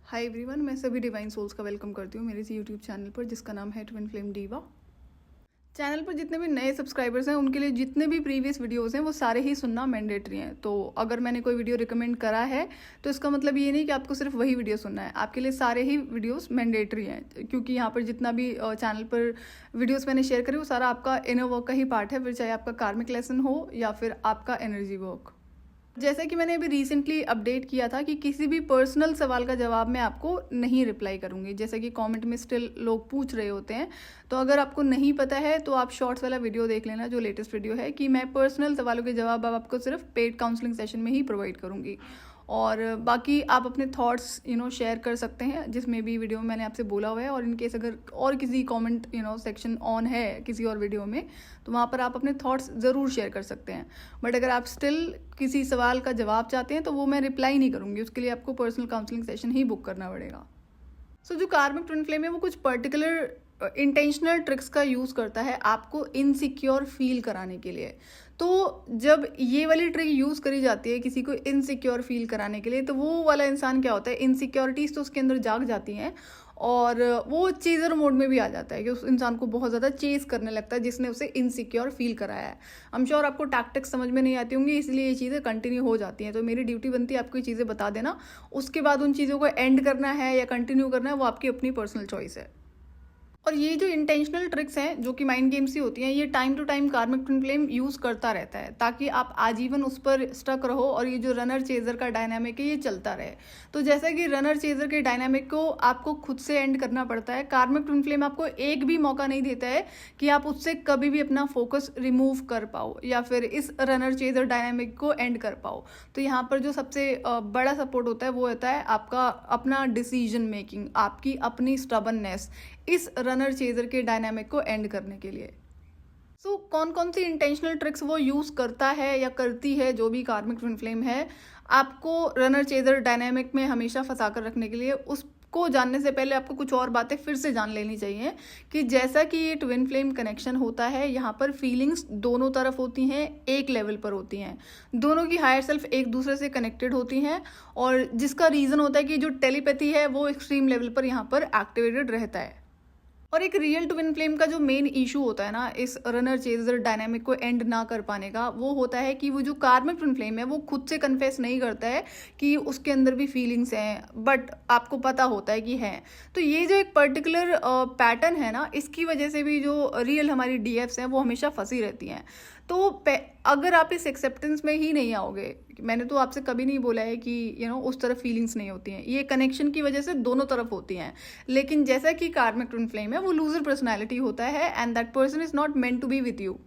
Hi everyone, मैं सभी divine souls का वेलकम करती हूँ मेरे इस यूट्यूब चैनल पर जिसका नाम है ट्विन फ्लेम डीवा। चैनल पर जितने भी नए सब्सक्राइबर्स हैं उनके लिए जितने भी प्रीवियस वीडियोस हैं वो सारे ही सुनना मैंडेटरी हैं। तो अगर मैंने कोई वीडियो रिकमेंड करा है तो इसका मतलब ये नहीं कि आपको सिर्फ वही वीडियो सुनना है, आपके लिए सारे ही वीडियोस मैंडेटरी हैं, क्योंकि यहाँ पर जितना भी चैनल पर वीडियोस मैंने शेयर करे वो सारा आपका इनर वर्क का ही पार्ट है, फिर चाहे आपका कार्मिक लेसन हो या फिर आपका एनर्जी वर्क। जैसा कि मैंने अभी रिसेंटली अपडेट किया था कि किसी भी पर्सनल सवाल का जवाब मैं आपको नहीं रिप्लाई करूंगी, जैसा कि कमेंट में स्टिल लोग पूछ रहे होते हैं। तो अगर आपको नहीं पता है तो आप शॉर्ट्स वाला वीडियो देख लेना, जो लेटेस्ट वीडियो है, कि मैं पर्सनल सवालों के जवाब अब आपको सिर्फ पेड काउंसलिंग सेशन में ही प्रोवाइड करूंगी। और बाकी आप अपने थॉट्स शेयर कर सकते हैं, जिसमें भी वीडियो में मैंने आपसे बोला हुआ है। और इनकेस अगर और किसी कमेंट सेक्शन ऑन है किसी और वीडियो में, तो वहाँ पर आप अपने थॉट्स ज़रूर शेयर कर सकते हैं। बट अगर आप स्टिल किसी सवाल का जवाब चाहते हैं तो वो मैं रिप्लाई नहीं करूँगी, उसके लिए आपको पर्सनल काउंसलिंग सेशन ही बुक करना पड़ेगा। जो कार्मिक ट्विन फ्लेम है वो कुछ पर्टिकुलर इंटेंशनल ट्रिक्स का यूज़ करता है आपको इनसिक्योर फील कराने के लिए। तो जब ये वाली ट्रिक यूज़ करी जाती है किसी को इनसिक्योर फील कराने के लिए, तो वो वाला इंसान क्या होता है, इनसिक्योरिटीज तो उसके अंदर जाग जाती हैं और वो चेजर मोड में भी आ जाता है कि उस इंसान को बहुत ज़्यादा चेस करने लगता है जिसने उसे इनसिक्योर फील कराया है। आई एम श्योर आपको टैक्टिक्स समझ में नहीं आती होंगी, इसलिए ये चीज़ें कंटिन्यू हो जाती हैं। तो मेरी ड्यूटी बनती है आपको ये चीज़ें बता देना, उसके बाद उन चीज़ों को एंड करना है या कंटिन्यू करना है वो आपकी अपनी पर्सनल चॉइस है। और ये जो इंटेंशनल ट्रिक्स हैं जो कि माइंड गेम्स ही होती हैं, ये टाइम टू टाइम कार्मिक ट्विन फ्लेम यूज़ करता रहता है ताकि आप आजीवन उस पर स्टक रहो और ये जो रनर चेजर का डायनामिक है ये चलता रहे। तो जैसा कि रनर चेजर के डायनामिक को आपको खुद से एंड करना पड़ता है, कार्मिक ट्विन फ्लेम आपको एक भी मौका नहीं देता है कि आप उससे कभी भी अपना फोकस रिमूव कर पाओ या फिर इस रनर चेजर डायनामिक को एंड कर पाओ। तो यहाँ पर जो सबसे बड़ा सपोर्ट होता है वो होता है आपका अपना डिसीजन मेकिंग, आपकी अपनी स्टबननेस इस रनर चेजर के डायनामिक को एंड करने के लिए। कौन कौन सी इंटेंशनल ट्रिक्स वो यूज़ करता है या करती है जो भी कार्मिक ट्विन फ्लेम है आपको रनर चेजर डायनामिक में हमेशा फंसा कर रखने के लिए, उसको जानने से पहले आपको कुछ और बातें फिर से जान लेनी चाहिए कि जैसा कि ये ट्विन फ्लेम कनेक्शन होता है, यहाँ पर फीलिंग्स दोनों तरफ होती हैं, एक लेवल पर होती हैं, दोनों की हायर सेल्फ एक दूसरे से कनेक्टेड होती हैं। और जिसका रीज़न होता है कि जो टेलीपैथी है वो एक्सट्रीम लेवल पर यहाँ पर एक्टिवेटेड रहता है। और एक रियल ट्विन फ्लेम का जो मेन इशू होता है ना इस रनर चेजर डायनामिक को एंड ना कर पाने का, वो होता है कि वो जो कार्मिक ट्विन फ्लेम है वो खुद से कन्फेस नहीं करता है कि उसके अंदर भी फीलिंग्स हैं, बट आपको पता होता है कि हैं। तो ये जो एक पर्टिकुलर पैटर्न है ना, इसकी वजह से भी जो रियल हमारी डीएफ्स हैं वो हमेशा फंसी रहती हैं। तो अगर आप इस एक्सेप्टेंस में ही नहीं आओगे, मैंने तो आपसे कभी नहीं बोला है कि उस तरफ फीलिंग्स नहीं होती हैं, ये कनेक्शन की वजह से दोनों तरफ होती हैं। लेकिन जैसा कि कार्मिक ट्विन फ्लेम है वो लूजर पर्सनैलिटी होता है and that person is not meant to be with you.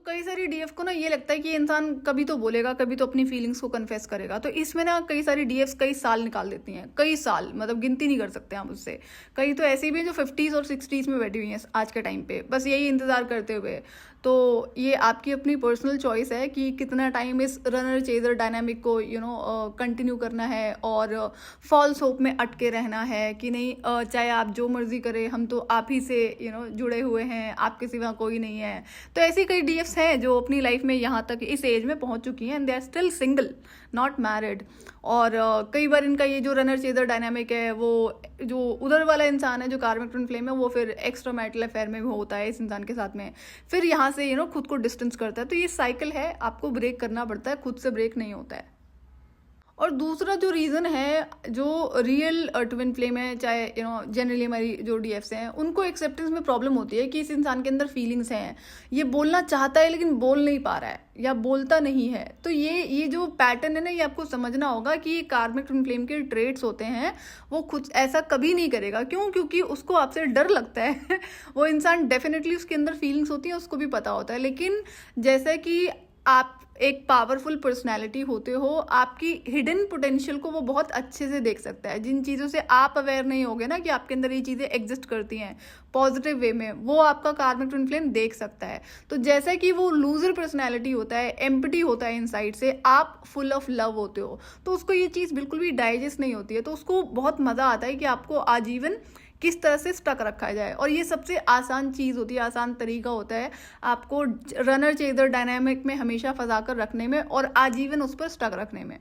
कई सारी डीएफ को ना ये लगता है कि इंसान कभी तो बोलेगा, कभी तो अपनी फीलिंग्स को कन्फेस करेगा। तो इसमें ना कई सारी डीएफ्स कई साल निकाल देती हैं, कई साल, मतलब गिनती नहीं कर सकते हम उससे। कई तो ऐसी भी हैं जो 50s और 60s में बैठी हुई हैं आज के टाइम पे, बस यही इंतजार करते हुए। तो ये आपकी अपनी पर्सनल चॉइस है कि कितना टाइम इस रनर चेजर डायनामिक को कंटिन्यू करना है और फॉल्स होप में अटके रहना है कि नहीं, चाहे आप जो मर्जी करें, हम तो आप ही से जुड़े हुए हैं, आपके सिवा कोई नहीं है। तो ऐसी कई डीएफ्स हैं जो अपनी लाइफ में यहाँ तक इस एज में पहुँच चुकी हैं and they are still single, not married. और कई बार इनका ये जो रनर चेजर डायनामिक है वो जो उधर वाला इंसान है जो कार्मिक ट्विन फ्लेम है वो फिर एक्स्ट्रा मैरिटल अफेयर में होता है इस इंसान के साथ में, फिर यहाँ से खुद को डिस्टेंस करता है। तो ये साइकिल है, आपको ब्रेक करना पड़ता है, खुद से ब्रेक नहीं होता है। और दूसरा जो रीज़न है, जो रियल ट्विन फ्लेम है, चाहे जनरली हमारी जो डीएफ्स हैं, उनको एक्सेप्टेंस में प्रॉब्लम होती है कि इस इंसान के अंदर फीलिंग्स हैं, ये बोलना चाहता है लेकिन बोल नहीं पा रहा है या बोलता नहीं है। तो ये जो पैटर्न है ना, ये आपको समझना होगा कि कार्मिक ट्विन फ्लेम के ट्रेट्स होते हैं, वो खुद ऐसा कभी नहीं करेगा। क्यों? क्योंकि उसको आपसे डर लगता है वो इंसान डेफिनेटली उसके अंदर फीलिंग्स होती हैं, उसको भी पता होता है, लेकिन जैसा कि आप एक पावरफुल पर्सनैलिटी होते हो, आपकी हिडन पोटेंशियल को वो बहुत अच्छे से देख सकता है। जिन चीज़ों से आप अवेयर नहीं होगे ना कि आपके अंदर ये चीज़ें एग्जिस्ट करती हैं पॉजिटिव वे में, वो आपका कार्मिक ट्विन फ्लेम देख सकता है। तो जैसा कि वो लूजर पर्सनैलिटी होता है, एम्प्टी होता है इनसाइड से, आप फुल ऑफ लव होते हो, तो उसको ये चीज़ बिल्कुल भी डाइजेस्ट नहीं होती है। तो उसको बहुत मज़ा आता है कि आपको आजीवन किस तरह से स्टक रखा जाए। और ये सबसे आसान चीज़ होती है, आसान तरीका होता है आपको रनर चेजर डायनामिक में हमेशा फंसा कर रखने में और आजीवन उस पर स्टक रखने में।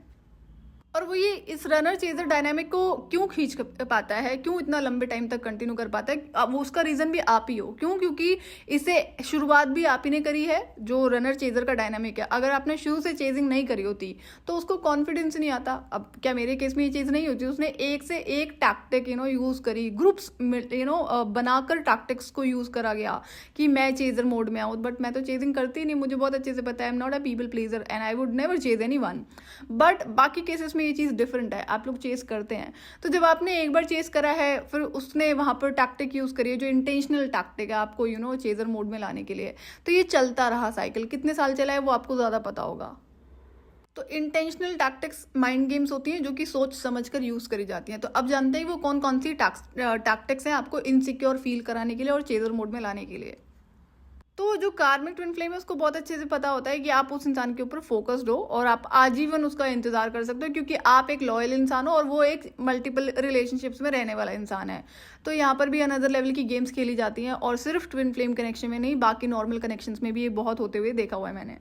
और वो ये इस रनर चेजर डायनामिक को क्यों खींच पाता है, क्यों इतना लंबे टाइम तक कंटिन्यू कर पाता है, वो उसका रीजन भी आप ही हो। क्यों? क्योंकि इसे शुरुआत भी आप ही ने करी है। जो रनर चेजर का डायनामिक है, अगर आपने शुरू से चेजिंग नहीं करी होती तो उसको कॉन्फिडेंस नहीं आता। अब क्या मेरे केस में ये चीज नहीं होती? उसने एक से एक टैक्टिक यूज करी, ग्रुप्स बनाकर टैक्टिक्स को यूज करा गया कि मैं चेजर मोड में आऊँ। बट मैं तो चेजिंग करती नहीं, मुझे बहुत अच्छे से पता है I am not a people pleaser and I would never chase anyone. But बाकी केसेस में ये चीज़ डिफरेंट है, आप लोग चेस करते हैं। तो जब आपने एक बार चेस करा है, फिर उसने वहां पर टैक्टिक यूज करी है जो इंटेंशनल टैक्टिक है आपको चेजर मोड में लाने के लिए, तो ये चलता रहा साइकिल। कितने साल चला है वो आपको ज्यादा पता होगा। तो इंटेंशनल टैक्टिक्स माइंड गेम्स होती हैं जो कि सोच समझ कर यूज करी जाती हैं। तो अब जानते हैं वो कौन कौन सी टैक्टिक्स हैं आपको इनसिक्योर फील कराने के लिए और चेजर मोड में लाने के लिए। तो जो कार्मिक ट्विन फ्लेम है उसको बहुत अच्छे से पता होता है कि आप उस इंसान के ऊपर फोकस्ड हो और आप आजीवन उसका इंतजार कर सकते हो, क्योंकि आप एक लॉयल इंसान हो और वो एक मल्टीपल रिलेशनशिप्स में रहने वाला इंसान है। तो यहाँ पर भी अनदर लेवल की गेम्स खेली जाती हैं, और सिर्फ ट्विन फ्लेम कनेक्शन में नहीं, बाकी नॉर्मल कनेक्शंस में भी ये बहुत होते हुए देखा हुआ है मैंने।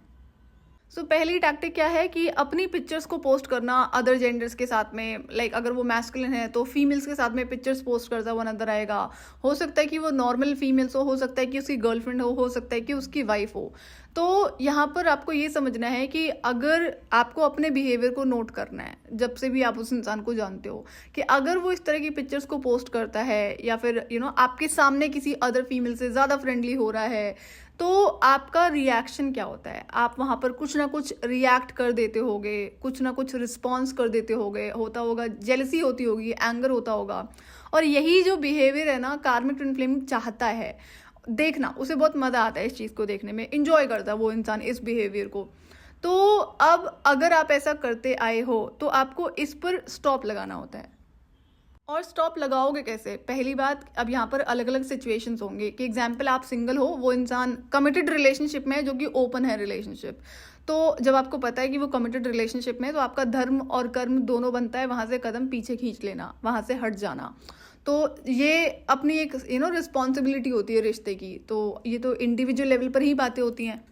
पहली टैक्टिक क्या है कि अपनी पिक्चर्स को पोस्ट करना अदर जेंडर्स के साथ में। लाइक अगर वो मैस्कुलिन है तो फीमेल्स के साथ में पिक्चर्स पोस्ट करता हुआ नजर आएगा। हो सकता है कि वो नॉर्मल फीमेल्स हो सकता है कि उसकी गर्लफ्रेंड हो सकता है कि उसकी वाइफ हो। तो यहाँ पर आपको ये समझना है कि अगर आपको अपने बिहेवियर को नोट करना है, जब से भी आप उस इंसान को जानते हो, कि अगर वो इस तरह की पिक्चर्स को पोस्ट करता है या फिर आपके सामने किसी अदर फीमेल से ज़्यादा फ्रेंडली हो रहा है, तो आपका रिएक्शन क्या होता है? आप वहां पर कुछ ना कुछ रिएक्ट कर देते होगे, कुछ ना कुछ रिस्पॉन्स कर देते होगे, होता होगा जेलसी होती होगी, एंगर होता होगा। और यही जो बिहेवियर है ना, कार्मिक ट्विन फ्लेम चाहता है देखना। उसे बहुत मजा आता है इस चीज को देखने में, इंजॉय करता है वो इंसान इस बिहेवियर को। तो अब अगर आप ऐसा करते आए हो तो आपको इस पर स्टॉप लगाना होता है। और स्टॉप लगाओगे कैसे? पहली बात, अब यहाँ पर अलग अलग सिचुएशंस होंगे कि एग्जाम्पल आप सिंगल हो, वो इंसान कमिटेड रिलेशनशिप में है जो कि ओपन है रिलेशनशिप। तो जब आपको पता है कि वो कमिटेड रिलेशनशिप में है, तो आपका धर्म और कर्म दोनों बनता है वहां से कदम पीछे खींच लेना, वहां से हट जाना। तो ये अपनी एक रिस्पॉन्सिबिलिटी होती है रिश्ते की। तो ये तो इंडिविजुअल लेवल पर ही बातें होती हैं।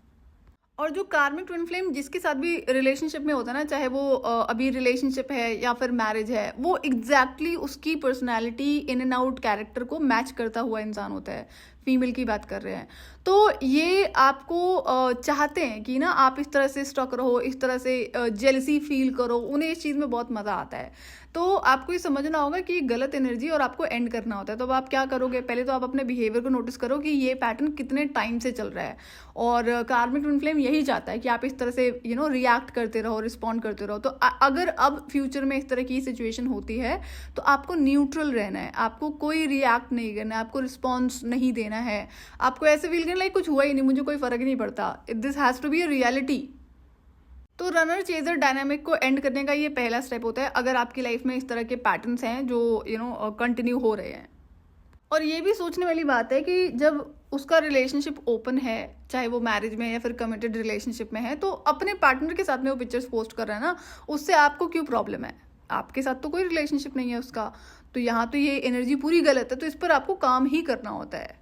और जो कार्मिक ट्विन फ्लेम जिसके साथ भी रिलेशनशिप में होता है ना, चाहे वो अभी रिलेशनशिप है या फिर मैरिज है, वो एग्जैक्टली उसकी personality, in and out character को मैच करता हुआ इंसान होता है। फीमेल की बात कर रहे हैं तो ये आपको चाहते हैं कि ना आप इस तरह से स्टक रहो, इस तरह से जेलसी फील करो, उन्हें इस चीज़ में बहुत मज़ा आता है। तो आपको ये समझना होगा कि गलत एनर्जी और आपको एंड करना होता है। तो अब आप क्या करोगे? पहले तो आप अपने बिहेवियर को नोटिस करो कि ये पैटर्न कितने टाइम से चल रहा है। और कार्मिक ट्विन फ्लेम यही चाहता है कि आप इस तरह से रिएक्ट करते रहो, रिस्पॉन्ड करते रहो। तो अगर अब फ्यूचर में इस तरह की सिचुएशन होती है तो आपको न्यूट्रल रहना है, आपको कोई रिएक्ट नहीं करना है, आपको रिस्पॉन्स नहीं देना है, आपको ऐसे फील करना लाइक कुछ हुआ ही नहीं, मुझे कोई फर्क नहीं पड़ता। This has to be a reality. तो रनर चेजर डायनामिक को एंड करने का ये पहला स्टेप होता है, अगर आपकी लाइफ में इस तरह के पैटर्न्स हैं जो कंटिन्यू हो रहे हैं। और ये भी सोचने वाली बात है कि जब उसका रिलेशनशिप ओपन है, चाहे वो मैरिज में है या फिर कमिटेड रिलेशनशिप में है, तो अपने पार्टनर के साथ में वो पिक्चर्स पोस्ट कर रहा है ना, उससे आपको क्यों प्रॉब्लम है? आपके साथ तो कोई रिलेशनशिप नहीं है उसका। तो यहाँ तो ये एनर्जी पूरी गलत है, तो इस पर आपको काम ही करना होता है।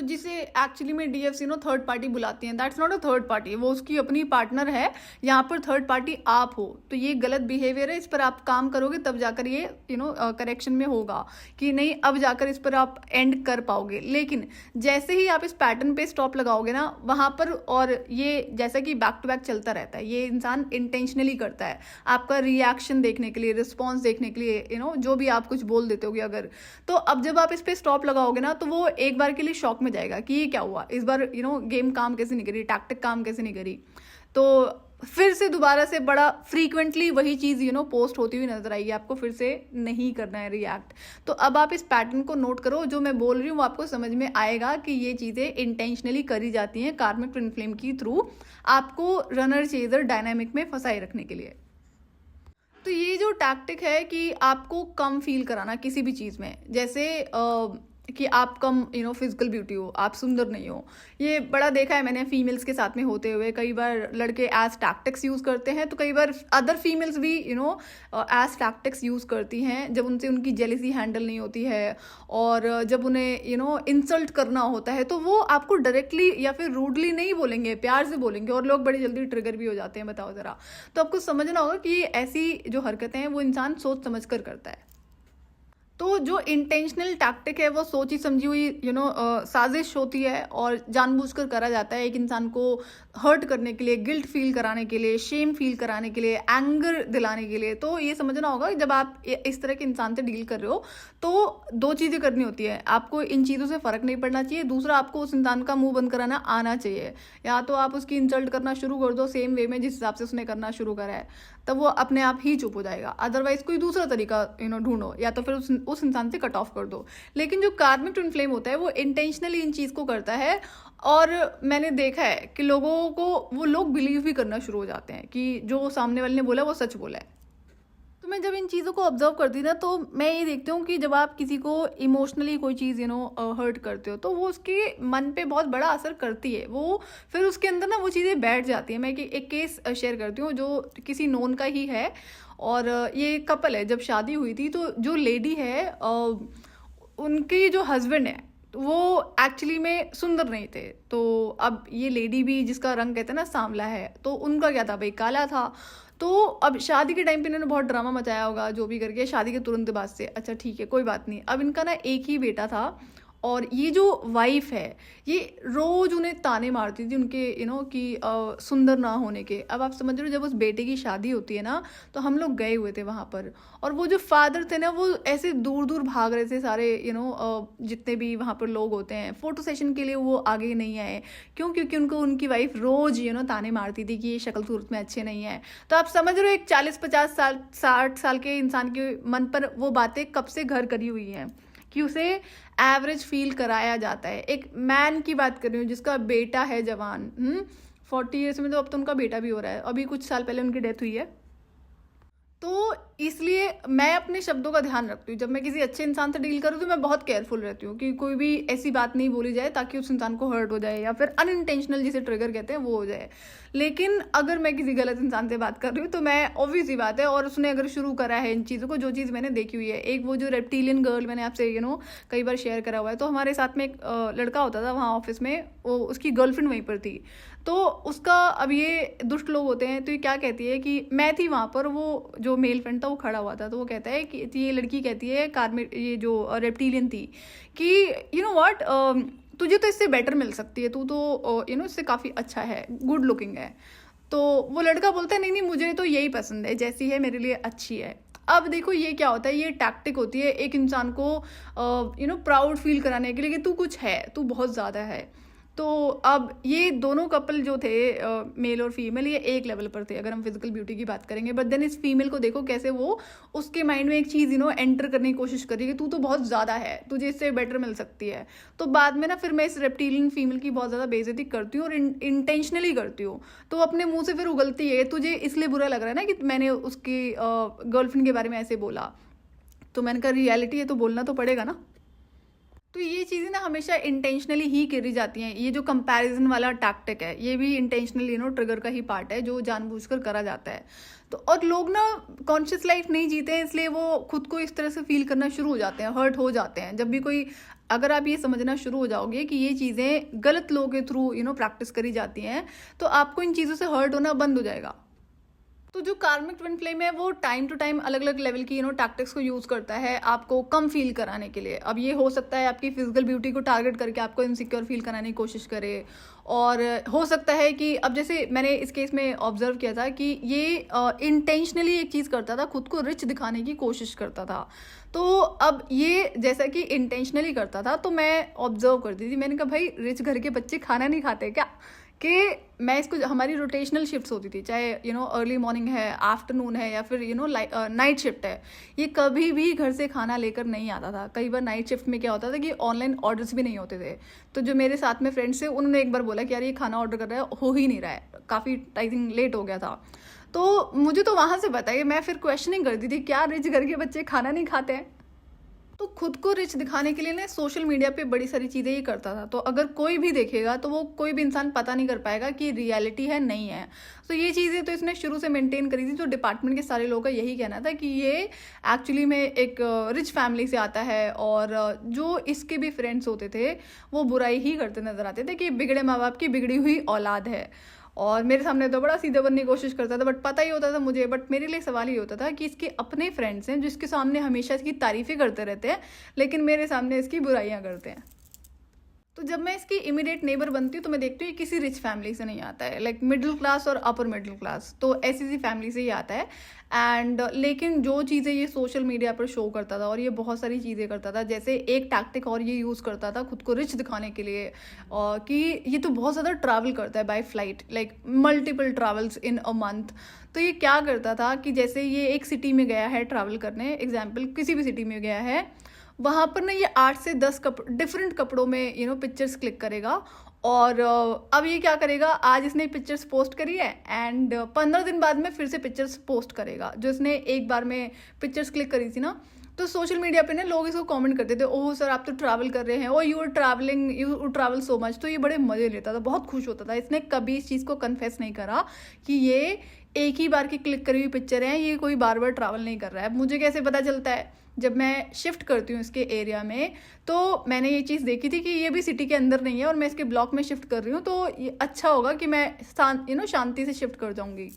जिसे एक्चुअली में डीएफ थर्ड पार्टी बुलाती हैं, that's not a third party, वो उसकी अपनी पार्टनर है। यहाँ पर थर्ड पार्टी आप हो। तो ये गलत बिहेवियर है, इस पर आप काम करोगे तब जाकर ये करेक्शन में होगा कि नहीं, अब जाकर इस पर आप एंड कर पाओगे। लेकिन जैसे ही आप इस पैटर्न पे स्टॉप लगाओगे ना वहां पर, और ये जैसा कि बैक टू बैक चलता रहता है, ये इंसान इंटेंशनली करता है आपका रिएक्शन देखने के लिए, रिस्पॉन्स देखने के लिए, जो भी आप कुछ बोल देते होगे अगर। तो अब जब आप इस पर स्टॉप लगाओगे ना, तो वो एक बार के लिए शॉक में जाएगा कि ये क्या हुआ, इस बार गेम काम कैसे नहीं करी, टैक्टिक काम कैसे नहीं करी। तो फिर से दोबारा से बड़ा फ्रीक्वेंटली वही चीज पोस्ट होती हुई नजर आएगी, आपको फिर से नहीं करना है रिएक्ट। तो अब आप इस पैटर्न को नोट करो, जो मैं बोल रही हूँ वो आपको समझ में आएगा कि ये चीजें इंटेंशनली करी जाती हैं कार्मिक ट्विन फ्लेम की थ्रू, आपको रनर चेजर डायनामिक में फंसाए रखने के लिए। तो ये जो टैक्टिक है कि आपको कम फील कराना किसी भी चीज में, जैसे कि आप कम फिजिकल ब्यूटी हो, आप सुंदर नहीं हो। ये बड़ा देखा है मैंने फीमेल्स के साथ में होते हुए। कई बार लड़के एज टैक्टिक्स यूज़ करते हैं, तो कई बार अदर फीमेल्स भी एज टैक्टिक्स यूज़ करती हैं जब उनसे उनकी जेलिसी हैंडल नहीं होती है, और जब उन्हें इंसल्ट करना होता है तो वो आपको डायरेक्टली या फिर रूडली नहीं बोलेंगे, प्यार से बोलेंगे, और लोग बड़ी जल्दी ट्रिगर भी हो जाते हैं। बताओ ज़रा। तो आपको समझना होगा कि ऐसी जो हरकतें हैं वो इंसान सोच समझ कर करता है। तो जो इंटेंशनल टैक्टिक है वो सोची समझी हुई साजिश होती है, और जानबूझकर करा जाता है एक इंसान को हर्ट करने के लिए, गिल्ट फील कराने के लिए, शेम फील कराने के लिए, एंगर दिलाने के लिए। तो ये समझना होगा कि जब आप इस तरह के इंसान से डील कर रहे हो तो दो चीज़ें करनी होती है। आपको इन चीज़ों से फ़र्क नहीं पड़ना चाहिए, दूसरा आपको उस इंसान का मुंह बंद कराना आना चाहिए। या तो आप उसकी इंसल्ट करना शुरू कर दो सेम वे में जिस हिसाब से उसने करना शुरू करा है, तब वो अपने आप ही चुप हो जाएगा। अदरवाइज कोई दूसरा तरीका ढूंढो, या तो फिर उस इंसान से कट ऑफ कर दो। लेकिन जो कार्मिक ट्विन फ्लेम होता है वो इंटेंशनली इन चीज़ को करता है, और मैंने देखा है कि लोगों को वो लोग बिलीव भी करना शुरू हो जाते हैं कि जो सामने वाले ने बोला वो सच बोला है। तो मैं जब इन चीज़ों को ऑब्जर्व करती ना, तो मैं ये देखती हूँ कि जब आप किसी को इमोशनली कोई चीज़ हर्ट करते हो तो वो उसके मन पे बहुत बड़ा असर करती है। वो फिर उसके अंदर ना वो चीज़ें बैठ जाती हैं। मैं एक केस शेयर करती हूँ जो किसी नोन का ही है, और ये कपल है। जब शादी हुई थी तो जो लेडी है, उनके जो हस्बैंड है वो एक्चुअली में सुंदर नहीं थे। तो अब ये लेडी भी, जिसका रंग कहते हैं ना सांवला है, तो उनका क्या था भाई, काला था। तो अब शादी के टाइम पे इन्होंने बहुत ड्रामा मचाया होगा जो भी करके, शादी के तुरंत बाद से। अच्छा ठीक है, कोई बात नहीं। अब इनका ना एक ही बेटा था, और ये जो वाइफ है ये रोज उन्हें ताने मारती थी उनके कि सुंदर ना होने के। अब आप समझ रहे हो, जब उस बेटे की शादी होती है ना, तो हम लोग गए हुए थे वहाँ पर, और वो जो फादर थे ना वो ऐसे दूर दूर भाग रहे थे सारे जितने भी वहाँ पर लोग होते हैं फोटो सेशन के लिए, वो आगे नहीं आए। क्यों? क्योंकि उनको उनकी वाइफ रोज ताने मारती थी कि ये शक्ल सूरत में अच्छे नहीं है। तो आप समझ रहे हो एक 40-50 साल 60 साल के इंसान के मन पर वो बातें कब से घर करी हुई हैं कि उसे एवरेज फील कराया जाता है। एक मैन की बात कर रही हूँ जिसका बेटा है जवान, 40 ईयर्स में, तो अब तो उनका बेटा भी हो रहा है, अभी कुछ साल पहले उनकी डेथ हुई है। तो इसलिए मैं अपने शब्दों का ध्यान रखती हूँ। जब मैं किसी अच्छे इंसान से डील करूँ तो मैं बहुत केयरफुल रहती हूँ कि कोई भी ऐसी बात नहीं बोली जाए ताकि उस इंसान को हर्ट हो जाए, या फिर अनइंटेंशनल जिसे ट्रिगर कहते हैं वो हो जाए। लेकिन अगर मैं किसी गलत इंसान से बात कर रही हूँ तो मैं, ऑब्वियस ही बात है, और उसने अगर शुरू करा है इन चीज़ों को, जो चीज़ मैंने देखी हुई है, एक वो जो रेप्टिलियन गर्ल मैंने आपसे कई बार शेयर करा हुआ है। तो हमारे साथ में एक लड़का होता था वहाँ ऑफिस में, वो उसकी गर्लफ्रेंड वहीं पर थी। तो उसका, अब ये दुष्ट लोग होते हैं, तो ये क्या कहती है कि मैं थी वहाँ पर, वो जो मेल फ्रेंड था वो खड़ा हुआ था, तो वो कहता है कि ये लड़की कहती है ये जो रेप्टिलियन थी कि व्हाट, तुझे तो इससे बेटर मिल सकती है, तू तो इससे काफ़ी अच्छा है, गुड लुकिंग है। तो वो लड़का बोलता है नहीं नहीं, मुझे तो यही पसंद है, जैसी है मेरे लिए अच्छी है। अब देखो ये क्या होता है, ये टैक्टिक होती है एक इंसान को प्राउड फील कराने के लिए कि तू कुछ है, तू बहुत ज़्यादा है। तो अब ये दोनों कपल जो थे, मेल और फीमेल, ये एक लेवल पर थे अगर हम फिजिकल ब्यूटी की बात करेंगे। बट देन इस फीमेल को देखो कैसे वो उसके माइंड में एक चीज़ एंटर करने की कोशिश कर रही है कि तू तो बहुत ज़्यादा है, तुझे इससे बेटर मिल सकती है। तो बाद में ना फिर मैं इस रेप्टिलियन फीमेल की बहुत ज़्यादा बेइज्जती करती हूँ, और इंटेंशनली करती हूँ। तो अपने मुंह से फिर उगलती है, तुझे इसलिए बुरा लग रहा है ना कि मैंने उसकी गर्लफ्रेंड के बारे में ऐसे बोला। तो मैंने कहा रियलिटी है तो बोलना तो पड़ेगा ना। तो ये चीज़ें ना हमेशा इंटेंशनली ही करी जाती हैं। ये जो कंपैरिजन वाला टैक्टिक है ये भी इंटेंशनली ट्रिगर का ही पार्ट है जो जानबूझकर करा जाता है। तो और लोग ना कॉन्शियस लाइफ नहीं जीते हैं, इसलिए वो खुद को इस तरह से फील करना शुरू हो जाते हैं, हर्ट हो जाते हैं। जब भी कोई, अगर आप ये समझना शुरू हो जाओगे कि ये चीज़ें गलत लोगों के थ्रू प्रैक्टिस करी जाती हैं, तो आपको इन चीज़ों से हर्ट होना बंद हो जाएगा। तो जो कार्मिक ट्विन फ्लेम है वो टाइम टू टाइम अलग अलग लेवल की टैक्टिक्स को यूज़ करता है आपको कम फील कराने के लिए। अब ये हो सकता है आपकी फिजिकल ब्यूटी को टारगेट करके आपको इनसिक्योर फील कराने की कोशिश करे, और हो सकता है कि अब जैसे मैंने इस केस में ऑब्जर्व किया था कि ये इंटेंशनली एक चीज़ करता था, खुद को रिच दिखाने की कोशिश करता था। तो अब ये जैसा कि इंटेंशनली करता था तो मैं ऑब्जर्व करती थी, मैंने कहा भाई रिच घर के बच्चे खाना नहीं खाते क्या? कि मैं इसको, हमारी रोटेशनल शिफ्ट्स होती थी, चाहे अर्ली मॉर्निंग है, आफ्टरनून है, या फिर नाइट शिफ्ट है, ये कभी भी घर से खाना लेकर नहीं आता था। कई बार नाइट शिफ्ट में क्या होता था कि ऑनलाइन ऑर्डर्स भी नहीं होते थे। तो जो मेरे साथ में फ्रेंड्स थे उन्होंने एक बार बोला कि यार ये खाना ऑर्डर कर रहा है, हो ही नहीं रहा है, काफ़ी टाइमिंग लेट हो गया था। तो मुझे तो वहाँ से बताइए, मैं फिर क्वेश्चनिंग करती थी क्या रिच घर के बच्चे खाना नहीं खाते हैं? तो खुद को रिच दिखाने के लिए ना सोशल मीडिया पे बड़ी सारी चीज़ें ये करता था। तो अगर कोई भी देखेगा तो वो कोई भी इंसान पता नहीं कर पाएगा कि रियलिटी है नहीं है। तो ये चीज़ें तो इसने शुरू से मेंटेन करी थी। तो डिपार्टमेंट के सारे लोगों का यही कहना था कि ये एक्चुअली में एक रिच फैमिली से आता है, और जो इसके भी फ्रेंड्स होते थे वो बुराई ही करते नजर आते थे कि बिगड़े माँ बाप की बिगड़ी हुई औलाद है। और मेरे सामने तो बड़ा सीधा बनने की कोशिश करता था, बट पता ही होता था मुझे। बट मेरे लिए सवाल ये होता था कि इसके अपने फ्रेंड्स हैं जिसके सामने हमेशा इसकी तारीफ़ें करते रहते हैं, लेकिन मेरे सामने इसकी बुराइयां करते हैं। तो जब मैं इसकी इमीडिएट नेबर बनती हूँ तो मैं देखती हूँ ये किसी रिच फैमिली से नहीं आता है, लाइक मिडिल क्लास और अपर मिडिल क्लास, तो ऐसी सी फैमिली से ही आता है। एंड लेकिन जो चीज़ें ये सोशल मीडिया पर शो करता था, और ये बहुत सारी चीज़ें करता था, जैसे एक टैक्टिक और ये यूज़ करता था खुद को रिच दिखाने के लिए, कि ये तो बहुत ज़्यादा ट्रैवल करता है by flight, like multiple travels in a month. तो ये क्या करता था कि जैसे ये एक सिटी में गया है ट्रैवल करने, एग्जाम्पल किसी भी सिटी में गया है, वहाँ पर ना ये 8 से 10 डिफरेंट कपड़ों में पिक्चर्स क्लिक करेगा। और अब ये क्या करेगा, आज इसने पिक्चर्स पोस्ट करी है एंड 15 दिन बाद में फिर से पिक्चर्स पोस्ट करेगा, जो इसने एक बार में पिक्चर्स क्लिक करी थी ना। तो सोशल मीडिया पे ना लोग इसको कमेंट करते थे, ओह सर आप तो ट्रैवल कर रहे हैं, oh you are travelling, you travel so much. तो ये बड़े मजे लेता था, बहुत खुश होता था। इसने कभी इस चीज़ को कन्फेस नहीं करा कि ये एक ही बार की क्लिक करी हुई पिक्चर है, ये कोई बार बार ट्रैवल नहीं कर रहा है। मुझे कैसे पता चलता है, जब मैं शिफ्ट करती हूँ इसके एरिया में, तो मैंने ये चीज़ देखी थी कि ये भी सिटी के अंदर नहीं है और मैं इसके ब्लॉक में शिफ्ट कर रही हूँ, तो ये अच्छा होगा कि मैं शांति से शिफ्ट कर जाऊँगी।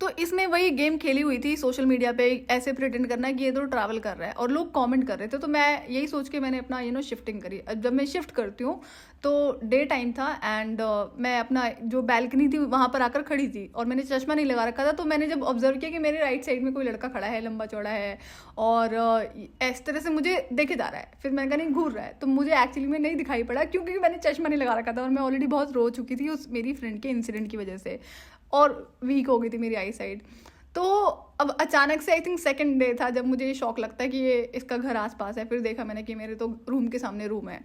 तो इसने वही गेम खेली हुई थी सोशल मीडिया पे, ऐसे प्रिटेंड करना कि ये तो ट्रैवल कर रहा है, और लोग कमेंट कर रहे थे। तो मैं यही सोच के मैंने अपना शिफ्टिंग करी। जब मैं शिफ्ट करती हूँ तो डे टाइम था एंड मैं अपना जो बैल्कनी थी वहाँ पर आकर खड़ी थी, और मैंने चश्मा नहीं लगा रखा था। तो मैंने जब ऑब्जर्व किया कि मेरे राइट साइड में कोई लड़का खड़ा है, लंबा चौड़ा है, और इस तरह से मुझे देखे जा रहा है। फिर मैंने कहा नहीं, घूर रहा है। तो मुझे एक्चुअली में नहीं दिखाई पड़ा क्योंकि मैंने चश्मा नहीं लगा रखा था, और मैं ऑलरेडी बहुत रो चुकी थी उस मेरी फ्रेंड के इंसिडेंट की वजह से, और वीक हो गई थी मेरी आई साइड। तो अब अचानक से आई थिंक सेकंड डे था जब मुझे ये शौक लगता है कि ये इसका घर आसपास है। फिर देखा मैंने कि मेरे तो रूम के सामने रूम है।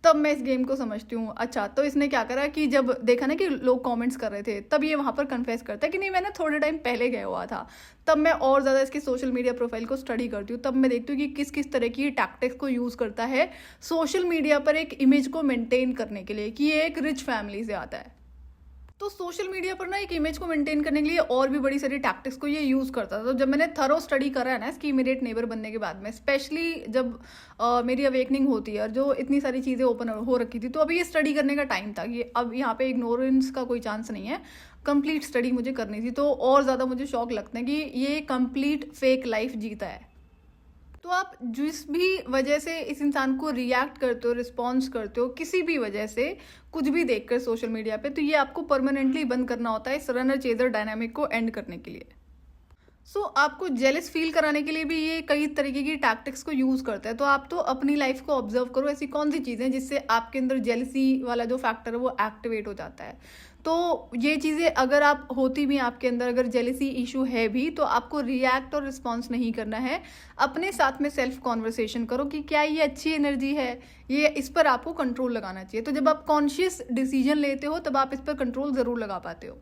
तब मैं इस गेम को समझती हूँ। अच्छा, तो इसने क्या करा कि जब देखा ना कि लोग कमेंट्स कर रहे थे, तब ये वहाँ पर कन्फेस करता है कि नहीं मैंने थोड़े टाइम पहले गया हुआ था। तब मैं और ज़्यादा इसकी सोशल मीडिया प्रोफाइल को स्टडी करती हूँ। तब मैं देखती हूँ कि किस किस तरह की टैक्टिक्स को यूज़ करता है सोशल मीडिया पर एक इमेज को मेंटेन करने के लिए, कि ये एक रिच फैमिली से आता है। तो सोशल मीडिया पर ना एक इमेज को मेंटेन करने के लिए और भी बड़ी सारी टैक्टिक्स को ये यूज़ करता था। तो जब मैंने थरो स्टडी करा है ना इसकी इमीडिएट नेबर बनने के बाद में, स्पेशली जब मेरी अवेकनिंग होती है और जो इतनी सारी चीज़ें ओपन हो रखी थी, तो अभी ये स्टडी करने का टाइम था कि अब यहाँ पे इग्नोरेंस का कोई चांस नहीं है, कंप्लीट स्टडी मुझे करनी थी। तो और ज़्यादा मुझे शौक लगता है कि ये कंप्लीट फेक लाइफ जीता है। तो आप जिस भी वजह से इस इंसान को रिएक्ट करते हो, रिस्पॉन्स करते हो, किसी भी वजह से कुछ भी देखकर सोशल मीडिया पे, तो ये आपको परमानेंटली बंद करना होता है इस रनर चेजर डायनामिक को एंड करने के लिए। आपको जेलस फील कराने के लिए भी ये कई तरीके की टैक्टिक्स को यूज़ करता है। तो आप तो अपनी लाइफ को ऑब्जर्व करो, ऐसी कौन सी चीज़ें जिससे आपके अंदर जेलसी वाला जो फैक्टर है वो एक्टिवेट हो जाता है। तो ये चीज़ें अगर आप होती भी आपके अंदर, अगर जेलसी इशू है भी, तो आपको रिएक्ट और रिस्पॉन्स नहीं करना है। अपने साथ में सेल्फ कॉन्वर्सेशन करो कि क्या ये अच्छी एनर्जी है, ये इस पर आपको कंट्रोल लगाना चाहिए। तो जब आप कॉन्शियस डिसीजन लेते हो तब आप इस पर कंट्रोल ज़रूर लगा पाते हो।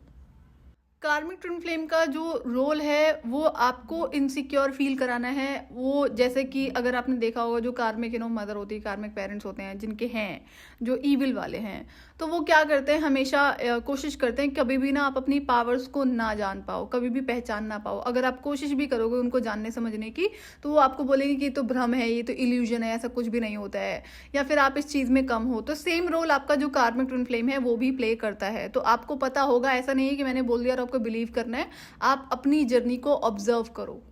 कार्मिक ट्विन फ्लेम का जो रोल है वो आपको इनसिक्योर फील कराना है। वो जैसे कि अगर आपने देखा होगा जो कार्मिक मदर होती है, कार्मिक पेरेंट्स होते हैं जिनके हैं, जो ईविल वाले हैं, तो वो क्या करते हैं, हमेशा कोशिश करते हैं कभी भी ना आप अपनी पावर्स को ना जान पाओ, कभी भी पहचान ना पाओ। अगर आप कोशिश भी करोगे उनको जानने समझने की, तो वो आपको बोलेंगे कि ये तो भ्रम है, ये तो इल्यूजन है, ऐसा कुछ भी नहीं होता है, या फिर आप इस चीज़ में कम हो। तो सेम रोल आपका जो कार्मिक ट्विन फ्लेम है वो भी प्ले करता है। तो आपको पता होगा, ऐसा नहीं है कि मैंने बोल दिया और आपको बिलीव करना है। आप अपनी जर्नी को ऑब्जर्व करो।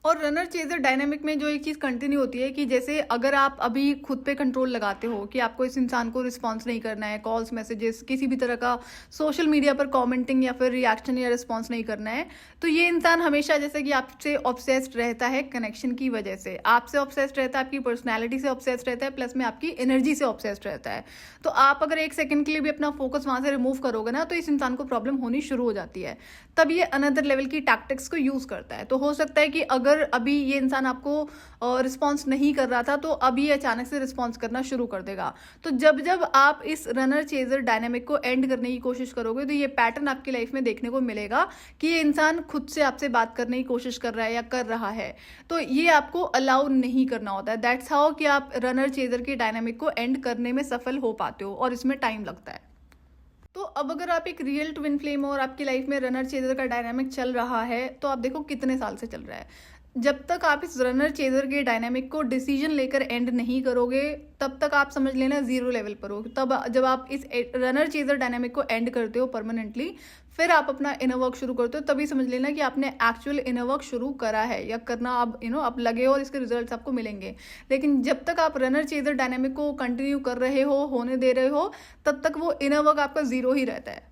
और रनर चेजर डायनामिक में जो एक चीज़ कंटिन्यू होती है कि जैसे अगर आप अभी खुद पे कंट्रोल लगाते हो कि आपको इस इंसान को रिस्पॉन्स नहीं करना है, कॉल्स, मैसेजेस, किसी भी तरह का सोशल मीडिया पर कमेंटिंग या फिर रिएक्शन या रिस्पॉन्स नहीं करना है, तो ये इंसान हमेशा जैसे कि आपसे ऑब्सेस्ड रहता है कनेक्शन की वजह से, आपसे ऑब्सेस्ड रहता है, आपकी पर्सनैलिटी से ऑब्सेस्ड रहता है, प्लस में आपकी एनर्जी से ऑब्सेस्ड रहता है। तो आप अगर एक सेकंड के लिए भी अपना फोकस वहाँ से रिमूव करोगे ना, तो इस इंसान को प्रॉब्लम होनी शुरू हो जाती है। तब ये अनदर लेवल की टैक्टिक्स को यूज़ करता है। तो हो सकता है कि अगर अगर अभी ये इंसान आपको रिस्पॉन्स नहीं कर रहा था तो अभी ये अचानक से रिस्पॉन्स करना शुरू कर देगा। तो जब जब आप इस रनर चेजर डायनामिक को एंड करने की कोशिश करोगे तो ये पैटर्न आपकी लाइफ में देखने को मिलेगा कि ये इंसान खुद से आपसे बात करने की कोशिश कर रहा है या कर रहा है। तो ये आपको अलाउ नहीं करना होता है। दैट्स हाउ कि आप रनर चेजर की डायनामिक को एंड करने में सफल हो पाते हो, और इसमें टाइम लगता है। तो अब अगर आप एक रियल ट्विन फ्लेम हो और आपकी लाइफ में रनर चेजर का डायनामिक चल रहा है, तो आप देखो कितने साल से चल रहा है। जब तक आप इस रनर चेजर के डायनामिक को डिसीजन लेकर एंड नहीं करोगे, तब तक आप समझ लेना जीरो लेवल पर हो। तब जब आप इस रनर चेजर डायनामिक को एंड करते हो परमानेंटली, फिर आप अपना इनर वर्क शुरू करते हो, तभी समझ लेना कि आपने एक्चुअल इनर वर्क शुरू करा है या करना अब आप लगे हो और इसके रिजल्ट्स आपको मिलेंगे। लेकिन जब तक आप रनर चेजर डायनामिक को कंटिन्यू कर रहे हो, होने दे रहे हो, तब तक वो इनर वर्क आपका जीरो ही रहता है।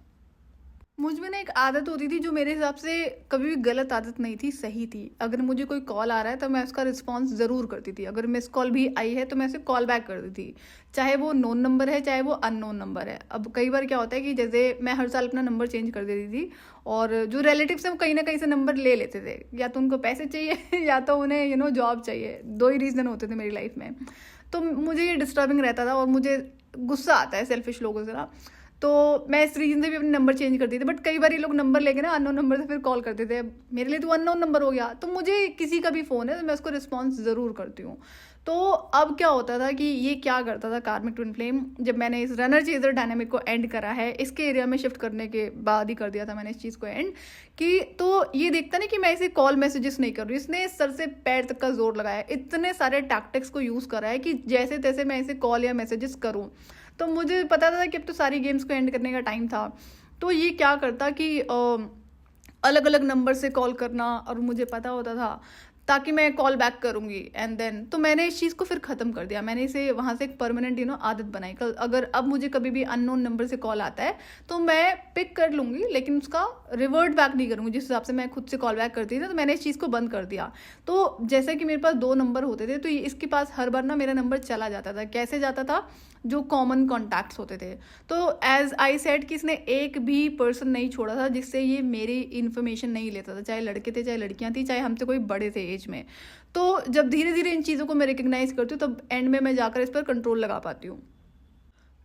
मुझ में ना एक आदत होती थी जो मेरे हिसाब से कभी भी गलत आदत नहीं थी, सही थी। अगर मुझे कोई कॉल आ रहा है तो मैं उसका रिस्पॉन्स ज़रूर करती थी। अगर मिस कॉल भी आई है तो मैं उसे कॉल बैक कर देती थी, चाहे वो नोन नंबर है चाहे वो अननोन नंबर है। अब कई बार क्या होता है कि जैसे मैं हर साल अपना नंबर चेंज कर देती थी, और जो रिलेटिव्स हैं वो कहीं ना कहीं से नंबर ले लेते थे, या तो उनको पैसे चाहिए या तो उन्हें जॉब चाहिए। दो ही रीज़न होते थे मेरी लाइफ में। तो मुझे ये डिस्टर्बिंग रहता था और मुझे गुस्सा आता है सेल्फिश लोगों से ना। तो मैं इस रीजन से भी अपने नंबर चेंज करती थी। बट कई बार ये लोग नंबर लेके ना अननोन नंबर से फिर कॉल करते थे। मेरे लिए तो अननोन नंबर हो गया, तो मुझे किसी का भी फ़ोन है तो मैं उसको रिस्पॉन्स ज़रूर करती हूँ। तो अब क्या होता था कि ये क्या करता था कार्मिक ट्विन फ्लेम, जब मैंने इस रनर चेजर डायनामिक को एंड करा है, इसके एरिया में शिफ्ट करने के बाद ही कर दिया था मैंने इस चीज़ को एंड, कि तो ये देखता नहीं कि मैं इसे कॉल मैसेजेस नहीं कर रही, इसने सर से पैर तक का जोर लगाया है, इतने सारे टैक्टिक्स को यूज़ करा है कि जैसे तैसे मैं इसे कॉल या मैसेजेस करूँ। तो मुझे पता था कि अब तो सारी गेम्स को एंड करने का टाइम था। तो ये क्या करता कि अलग अलग नंबर से कॉल करना, और मुझे पता होता था ताकि मैं कॉल बैक करूंगी एंड देन, तो मैंने इस चीज़ को फिर ख़त्म कर दिया। मैंने इसे वहाँ से एक परमानेंट आदत बनाई। कल अगर अब मुझे कभी भी अननोन नंबर से कॉल आता है तो मैं पिक कर लूँगी, लेकिन उसका रिवर्ट बैक नहीं करूँगी जिस हिसाब से मैं खुद से कॉल बैक करती थी ना। तो मैंने इस चीज़ को बंद कर दिया। तो जैसे कि मेरे पास 2 नंबर होते थे, तो इसके पास हर बार ना मेरा नंबर चला जाता था। कैसे जाता था? जो कॉमन कॉन्टैक्ट्स होते थे। तो एज आई सेड कि इसने एक भी पर्सन नहीं छोड़ा था जिससे ये मेरी इन्फॉर्मेशन नहीं लेता था, चाहे लड़के थे चाहे लड़कियां थी चाहे हमसे कोई बड़े थे एज में। तो जब धीरे धीरे इन चीज़ों को मैं रिकग्नाइज करती हूँ, तब एंड में मैं जाकर इस पर कंट्रोल लगा पाती हूँ।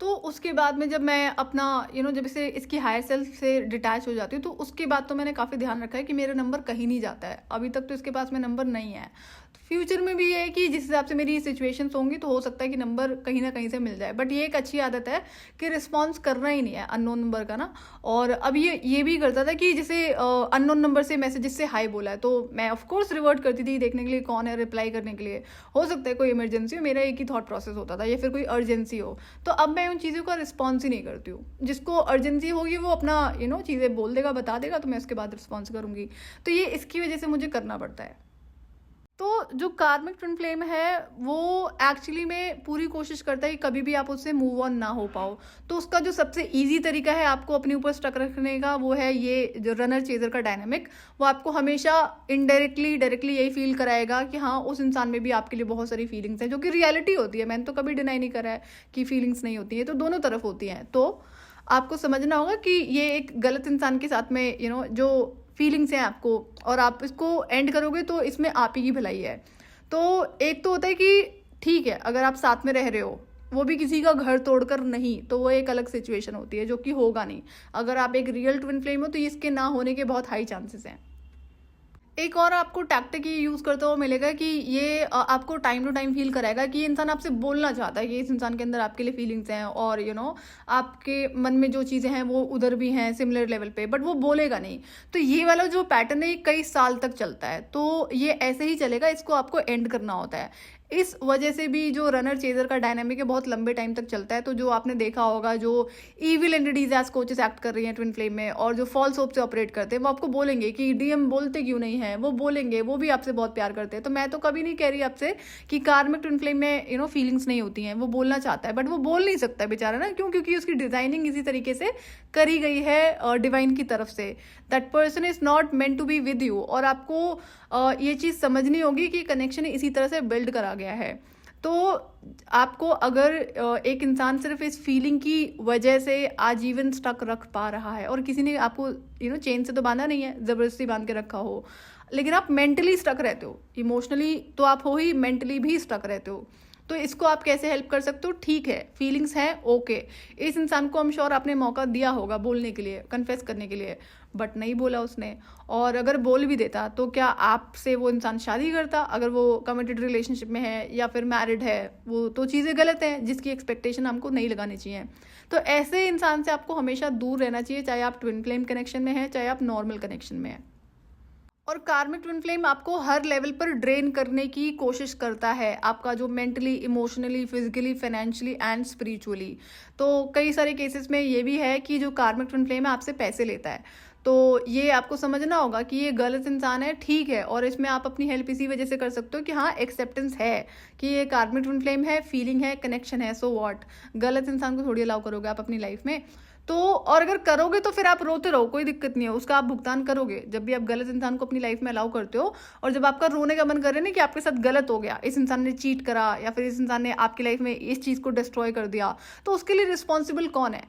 तो उसके बाद में जब मैं अपना जब इसे इसकी हायर सेल्फ से डिटैच हो जाती हूँ, तो उसके बाद तो मैंने काफ़ी ध्यान रखा है कि मेरा नंबर कहीं नहीं जाता है। अभी तक तो इसके पास में नंबर नहीं है। तो फ्यूचर में भी ये है कि जिस हिसाब से मेरी सिचुएशंस होंगी तो हो सकता है कि नंबर कहीं ना कहीं से मिल जाए। बट ये एक अच्छी आदत है कि रिस्पॉन्स करना ही नहीं है अननोन नंबर का ना। और अब ये भी करता था कि जैसे अननोन नंबर से मैसेजेस से हाई बोला है तो मैं ऑफकोर्स रिवर्ट करती थी देखने के लिए कौन है, रिप्लाई करने के लिए। हो सकता है कोई इमरजेंसी हो, मेरा एक ही थॉट प्रोसेस होता था, या फिर कोई अर्जेंसी हो। तो अब मैं उन चीज़ों का रिस्पॉन्स ही नहीं करती हूँ। जिसको अर्जेंसी होगी वो अपना चीज़ें बोल देगा, बता देगा, तो मैं उसके बाद रिस्पॉन्स करूँगी। तो ये इसकी वजह से मुझे करना पड़ता है। तो जो कार्मिक ट्विन फ्लेम है वो एक्चुअली में पूरी कोशिश करता है कि कभी भी आप उससे मूव ऑन ना हो पाओ। तो उसका जो सबसे इजी तरीका है आपको अपने ऊपर स्टक रखने का, वो है ये जो रनर चेजर का डायनामिक। वो आपको हमेशा इनडायरेक्टली डायरेक्टली यही फील कराएगा कि हाँ, उस इंसान में भी आपके लिए बहुत सारी फीलिंग्स हैं, जो कि रियलिटी होती है। मैंने तो कभी डिनाई नहीं करा है कि फीलिंग्स नहीं होती है, तो दोनों तरफ होती हैं। तो आपको समझना होगा कि ये एक गलत इंसान के साथ में जो फीलिंग्स हैं आपको, और आप इसको एंड करोगे तो इसमें आप ही की भलाई है। तो एक तो होता है कि ठीक है, अगर आप साथ में रह रहे हो, वो भी किसी का घर तोड़कर नहीं, तो वो एक अलग सिचुएशन होती है जो कि होगा नहीं। अगर आप एक रियल ट्विन फ्लेम हो तो इसके ना होने के बहुत हाई चांसेस हैं। एक और आपको टैक्टिक ये यूज़ करते हुए मिलेगा कि ये आपको टाइम टू टाइम फील कराएगा कि ये इंसान आपसे बोलना चाहता है, कि इस इंसान के अंदर आपके लिए फीलिंग्स हैं, और आपके मन में जो चीज़ें हैं वो उधर भी हैं सिमिलर लेवल पे, बट वो बोलेगा नहीं। तो ये वाला जो पैटर्न है ये कई साल तक चलता है। तो ये ऐसे ही चलेगा, इसको आपको एंड करना होता है। इस वजह से भी जो रनर चेजर का डायनामिक है बहुत लंबे टाइम तक चलता है। तो जो आपने देखा होगा, जो evil entities as coaches act कर रही हैं ट्विन फ्लेम में, और जो फॉल्स होप से ऑपरेट करते हैं, वो आपको बोलेंगे कि डीएम बोलते क्यों नहीं है, वो बोलेंगे वो भी आपसे बहुत प्यार करते हैं। तो मैं तो कभी नहीं कह रही आपसे कि कार्मिक ट्विन फ्लेम में फीलिंग्स नहीं होती हैं। वो बोलना चाहता है बट वो बोल नहीं सकता बेचारा ना। क्यों? क्योंकि उसकी डिजाइनिंग इसी तरीके से करी गई है डिवाइन की तरफ से। That person is not meant to be with you. और आपको ये चीज़ समझनी होगी कि कनेक्शन इसी तरह से बिल्ड करा गया है। तो आपको अगर एक इंसान सिर्फ इस फीलिंग की वजह से आजीवन स्टक रख पा रहा है, और किसी ने आपको चेन से तो बांधा नहीं है, ज़बरदस्ती बांध के रखा हो, लेकिन आप मेंटली स्टक रहते हो। इमोशनली तो आप हो ही, मेंटली भी स्टक रहते हो। तो इसको आप कैसे हेल्प कर सकते हो? ठीक है, फीलिंग्स है, ओके। इस इंसान को हम श्योर आपने मौका दिया होगा बोलने के लिए, कन्फेस करने के लिए, बट नहीं बोला उसने। और अगर बोल भी देता तो क्या आपसे वो इंसान शादी करता? अगर वो कमिटेड रिलेशनशिप में है या फिर मैरिड है, वो तो चीज़ें गलत हैं जिसकी एक्सपेक्टेशन हमको नहीं लगानी चाहिए। तो ऐसे इंसान से आपको हमेशा दूर रहना चाहिए, चाहे आप ट्विन फ्लेम कनेक्शन में हैं, चाहे आप नॉर्मल कनेक्शन में हैं। और कार्मिक ट्विन फ्लेम आपको हर लेवल पर ड्रेन करने की कोशिश करता है, आपका जो mentally, emotionally, physically, financially and spiritually. तो कई सारे केसेस में ये भी है कि जो कार्मिक ट्विन फ्लेम है आपसे पैसे लेता है। तो ये आपको समझना होगा कि ये गलत इंसान है, ठीक है, और इसमें आप अपनी हेल्प इसी वजह से कर सकते हो कि हाँ, एक्सेप्टेंस है कि ये कार्मिक ट्विन फ्लेम है, फीलिंग है, कनेक्शन है, सो व्हाट। गलत इंसान को थोड़ी अलाउ करोगे आप अपनी लाइफ में? तो और अगर करोगे तो फिर आप रोते रहो, कोई दिक्कत नहीं है, उसका आप भुगतान करोगे जब भी आप गलत इंसान को अपनी लाइफ में अलाउ करते हो। और जब आपका रोने का मन करे ना कि आपके साथ गलत हो गया, इस इंसान ने चीट करा या फिर इस इंसान ने आपकी लाइफ में इस चीज़ को डिस्ट्रॉय कर दिया, तो उसके लिए रिस्पॉन्सिबल कौन है?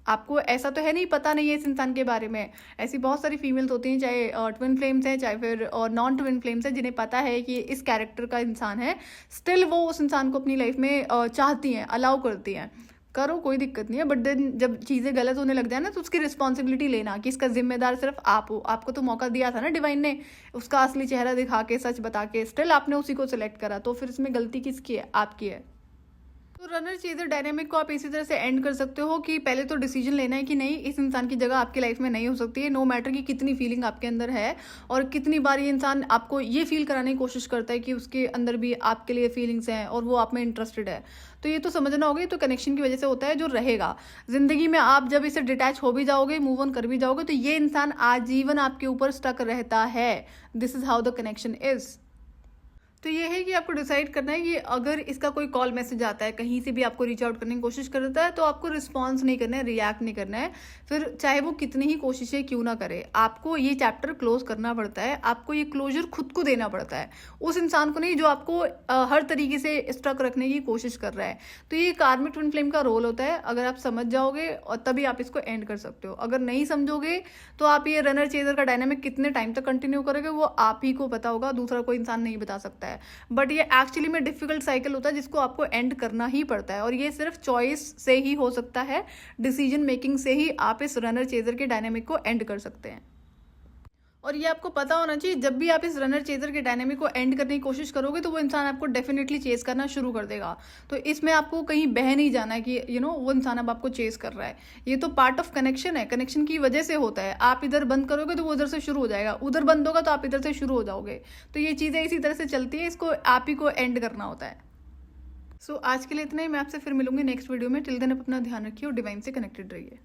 आपको ऐसा तो है नहीं, पता नहीं है इस इंसान के बारे में। ऐसी बहुत सारी फीमेल्स होती हैं, चाहे ट्विन फ्लेम्स हैं, चाहे फिर नॉन ट्विन फ्लेम्स हैं, जिन्हें पता है कि इस कैरेक्टर का इंसान है, स्टिल वो उस इंसान को अपनी लाइफ में चाहती हैं, अलाउ करती हैं। करो, कोई दिक्कत नहीं है, बट देन जब चीज़ें गलत होने लग जाए ना, तो उसकी रिस्पॉन्सिबिलिटी लेना कि इसका जिम्मेदार सिर्फ आप हो। आपको तो मौका दिया था ना डिवाइन ने, उसका असली चेहरा दिखा के, सच बता के, स्टिल आपने उसी को सिलेक्ट करा, तो फिर इसमें गलती किसकी है? आपकी है। तो रनर चेजर डायनेमिक को आप इसी तरह से एंड कर सकते हो कि पहले तो डिसीजन लेना है कि नहीं, इस इंसान की जगह आपकी लाइफ में नहीं हो सकती है, नो मैटर कि कितनी फीलिंग आपके अंदर है और कितनी बार ये इंसान आपको ये फील कराने की कोशिश करता है कि उसके अंदर भी आपके लिए फीलिंग्स हैं और वो आप में इंटरेस्टेड है। तो ये तो समझना होगा, ये तो कनेक्शन की वजह से होता है जो रहेगा जिंदगी में। आप जब इससे डिटैच हो भी जाओगे, मूव ऑन कर भी जाओगे, तो ये इंसान आजीवन आपके ऊपर स्टक रहता है। This is how the connection is. तो ये है कि आपको डिसाइड करना है कि अगर इसका कोई कॉल मैसेज आता है, कहीं से भी आपको रीच आउट करने की कोशिश करता है, तो आपको रिस्पॉन्स नहीं करना है, रिएक्ट नहीं करना है। फिर चाहे वो कितनी ही कोशिशें क्यों ना करे, आपको ये चैप्टर क्लोज करना पड़ता है। आपको ये क्लोजर खुद को देना पड़ता है, उस इंसान को नहीं जो आपको हर तरीके से स्टक रखने की कोशिश कर रहा है। तो ये कार्मिक ट्विन फ्लेम का रोल होता है। अगर आप समझ जाओगे और तभी आप इसको एंड कर सकते हो। अगर नहीं समझोगे तो आप ये रनर चेजर का डायनामिक कितने टाइम तक कंटिन्यू करोगे वो आप ही को पता होगा, दूसरा कोई इंसान नहीं बता सकता है। बट ये एक्चुअली में डिफिकल्ट साइकिल होता है जिसको आपको एंड करना ही पड़ता है, और ये सिर्फ चॉइस से ही हो सकता है, डिसीजन मेकिंग से ही आप इस रनर चेजर के डायनेमिक को एंड कर सकते हैं। और ये आपको पता होना चाहिए, जब भी आप इस रनर चेजर के डायनेमिक को एंड करने की कोशिश करोगे तो वो इंसान आपको डेफिनेटली चेस करना शुरू कर देगा। तो इसमें आपको कहीं बह नहीं जाना है कि वो इंसान अब आपको चेस कर रहा है। ये तो पार्ट ऑफ कनेक्शन है, कनेक्शन की वजह से होता है। आप इधर बंद करोगे तो वो उधर से शुरू हो जाएगा, उधर बंद होगा तो आप इधर से शुरू हो जाओगे। तो ये चीज़ें इसी तरह से चलती है, इसको आप ही को एंड करना होता है। सो आज के लिए इतना ही। मैं आपसे फिर मिलूंगी नेक्स्ट वीडियो में। टिल देन आप अपना ध्यान रखिए और डिवाइन से कनेक्टेड रहिए।